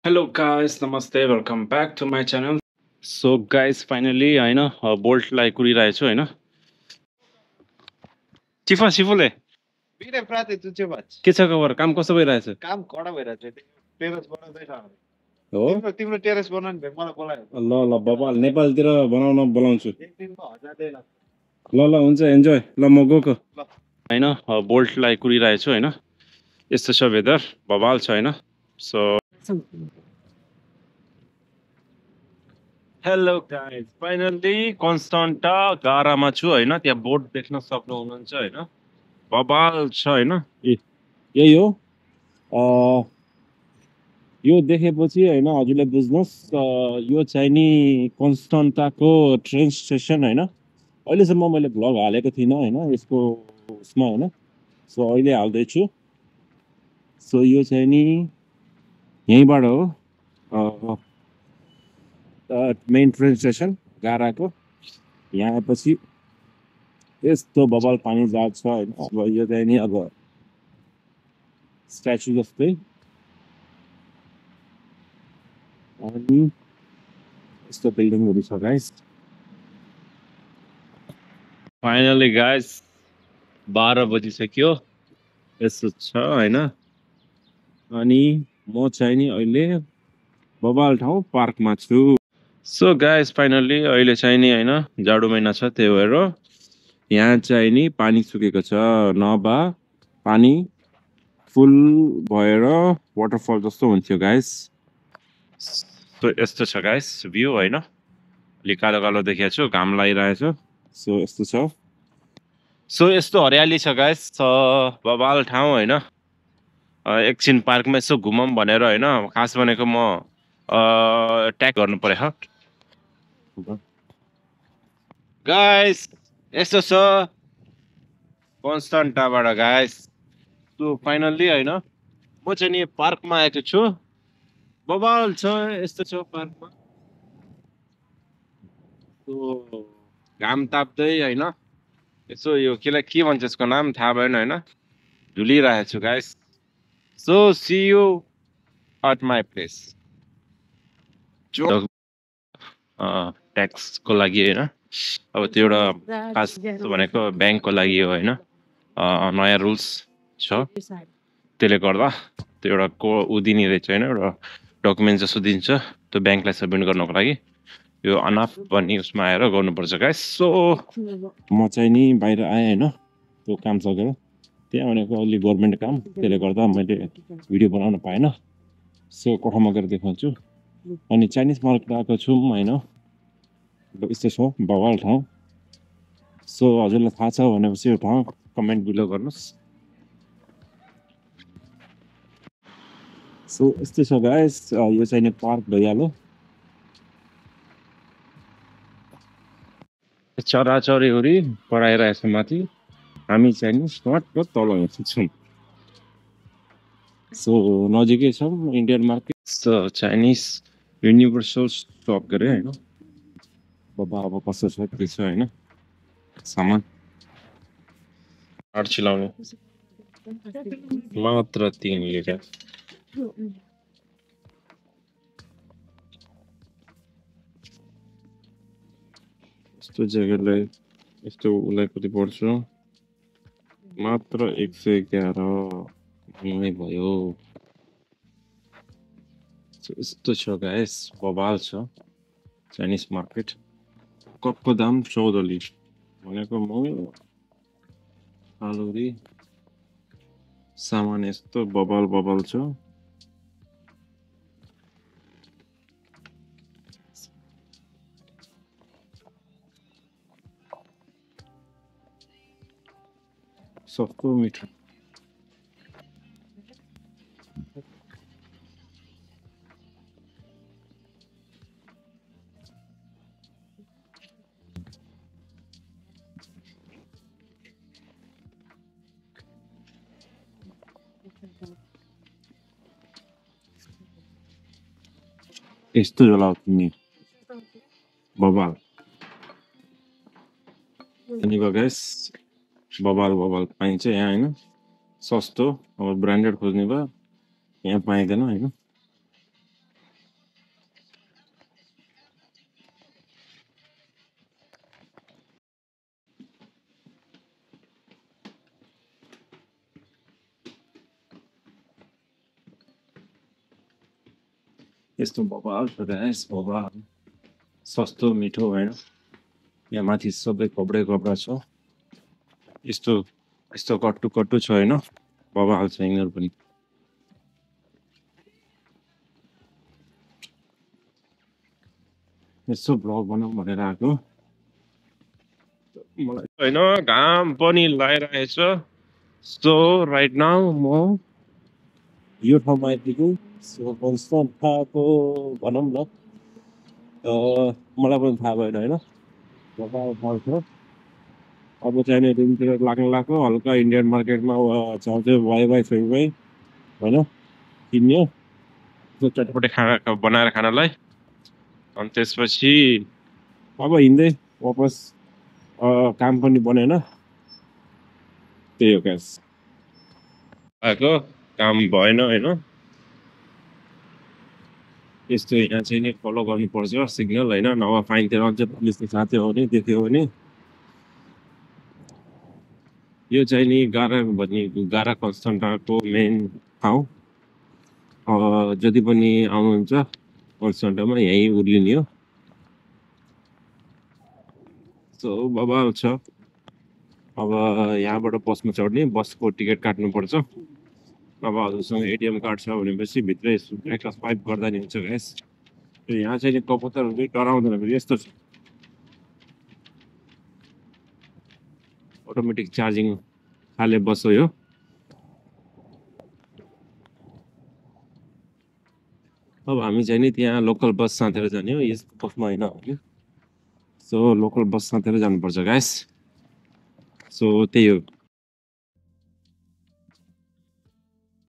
Hello guys, namaste, welcome back to my channel. So guys, finally होइन बोल्टलाई कुरिरहेको छु होइन सिफुले Bine, frate, tu ce faci? के छ खबर काम कस्तो भइरहेछ Cam कडा भइरहेछ टेरेस बनाउँदैछ हो तिम्रो टेरेस बनाउनु भए मलाई बोलायो ल ल बबाल नेपालतिर बनाउन बोलाउँछु एक दिनमा 1000 दै लाग्छ ल ल हुन्छ इन्जोय ल म गएको ल होइन बोल्टलाई कुरिरहेको छु होइन यस्तो छ वेदर बबाल छ होइन सो हेलो गाइज फाइनल्ली कन्स्टन्टा गारामा छु होइन त्यहाँ बोट देख्न सक्नुहुनुहुन्छ होइन बबाल छ होइन यही हो यो देखेपछि होइन हजुरले बुझ्नुहोस् यो चाहिँ नि कन्स्टन्टाको ट्रेन स्टेसन होइन अहिलेसम्म मैले भ्लग हालेको थिइनँ होइन यसको उसमा होइन सो अहिले हाल्दैछु सो यो चाहिँ नि यहीँबाट हो मेन ट्रेन स्टेसन गाराको यहाँ आएपछि यस्तो बबल पानी जान्छ होइन अब यो चाहिँ नि अब स्ट्याचु जस्तै अनि यस्तो बिल्डिङहरू छ गाइस फाइनली गाइस 12 बजिसक्यो यस्तो छ होइन अनि म चाहिँ नि अहिले बबाल ठाउँ पार्कमा छु सो गाइस फाइनली अहिले चाहिँ नि होइन जाडो महिना छ त्यही भएर यहाँ चाहिँ नि पानी सुकेको छ नभए पानी फुल भएर वाटरफल जस्तो हुन्थ्यो गाइस सो यस्तो छ गाइस भ्यू होइन अलिक कालो कालो देखेको छु घाम लागिरहेछ सो यस्तो छ सो यस्तो हरियाली छ गाइस बबाल ठाउँ होइन एकछिन पार्कमा यसो घुमौँ भनेर होइन खास भनेको म ट्याग गर्नु पर्यो गाइस यस्तो छ कन्स्टन्टाबाट गाइस सो फाइनल्ली होइन म चाहिँ नि पार्कमा आएको छु बबाल छ यस्तो छ पार्कमा सो घाम ताप्दै होइन यसो यो केलाई के भन्छ यसको नाम थाहा भएन होइन झुलिरहेको छु guys so see you at my place ट्याक्सको लागि होइन अब त्यो एउटा खास भनेको ब्याङ्कको लागि हो होइन नयाँ रुल्स छ त्यसले गर्दा त्यो एउटा ऊ दिने रहेछ होइन एउटा डकुमेन्ट जस्तो दिन्छ त्यो ब्याङ्कलाई सबमिट गर्नको लागि यो अनाफ भन्ने उसमा आएर गर्नुपर्छ गाइस सो म चाहिँ नि बाहिर आएँ होइन त्यो काम सकेर त्यहाँ भनेको अलि गभर्मेन्ट काम त्यसले गर्दा मैले भिडियो बनाउन पाएन सो कोठामा गएर देखाउँछु अनि चाइनिज मार्केट आएको छु होइन यस्तो छ बवाल ठाउँ सो हजुरलाई थाहा छ भनेपछि यो ठाउँ कमेन्ट बिलो गर्नुहोस् सो यस्तै छ गाइस यो चाहिँ पार्क भइहाल्यो चराचरीहरू पढाइरहेछ माथि हामी चाहिँ नि स्मार्ट र तल हिँड्छौँ सो नजिकै छौँ Indian market so Chinese universal सप गरे होइन बाबा अब कस्तो छ के छ होइन सामान आठ चिलाउने मात्र 3 लिटर यस्तो जग्गालाई यस्तो उसलाई कति पर्छ मात्र 111 भयो यस्तो छ गाइस बबाल छ चाइनिज मार्केट कपको दाम 14 भनेको म आलुरी सामान यस्तो बबाल बबाल छ सस्तो मिठो यस्तो जला किन्ने बबाल अनि गाइस बबाल बबाल पाइन्छ यहाँ होइन सस्तो अब ब्रान्डेड खोज्ने भयो यहाँ पाइँदैन होइन यस्तो बबाल छ गाइस, बबाल सस्तो मिठो होइन। यहाँ माथि सबै कपडै कपडा छ। यस्तो यस्तो कट्टु कट्टु छ होइन, बबाल छ यिनीहरू पनि। यसो ब्लग बनाऊँ भनेर आएको मलाई होइन, घाम पनि लागिरहेछ। सो राइट नाउ म यो ठाउँमा आइपुगेँ। सो संस्थाको भनौँ न, मलाई पनि थाहा भएन होइन, बबाल पर्छ। अब चाहिने रुमतिर लाग्नु लाग्यो, हल्का इन्डियन मार्केटमा चल्थ्यो वाइ वाइ फ्री वाइ होइन, किन्यो त्यो चटपटे खाना बनाएर खानलाई। अनि त्यसपछि अब हिँड्दै वापस काम पनि बनेन, त्यही हो ग्यास। आएको काम भएन होइन। यस्तो यहाँ चाहिँ नि फलो गर्नुपर्छ सिग्नल होइन, नभए फाइन तिरेर अझै पुलिसले साथै हो भने देख्यो भने। यो चाहिँ नि गारा कन्सन्ट्राको मेन ठाउँ। जति पनि आउनुहुन्छ कन्सन्ट्रामा यहीँ उर्लिने हो। सो बबाल छ। अब यहाँबाट बसमा चढ्ने, बसको टिकट काट्नुपर्छ। अब हजुरसँग एटिएम कार्ड छ भनेपछि भित्रै एक्स्ट्रा स्वाइप गर्दा नि हुन्छ ग्यास। यहाँ चाहिँ नि कबुतरहरू चाहिँ डराउँदैन, फेरि यस्तो छ अटोमेटिक चार्जिङ खाले बस हो यो। अब हामी चाहिँ नि त्यहाँ लोकल बस साँधेर जाने हो, यस बसमा होइन हो। सो लोकल बस साँधेर जानुपर्छ गाइस। सो त्यही हो।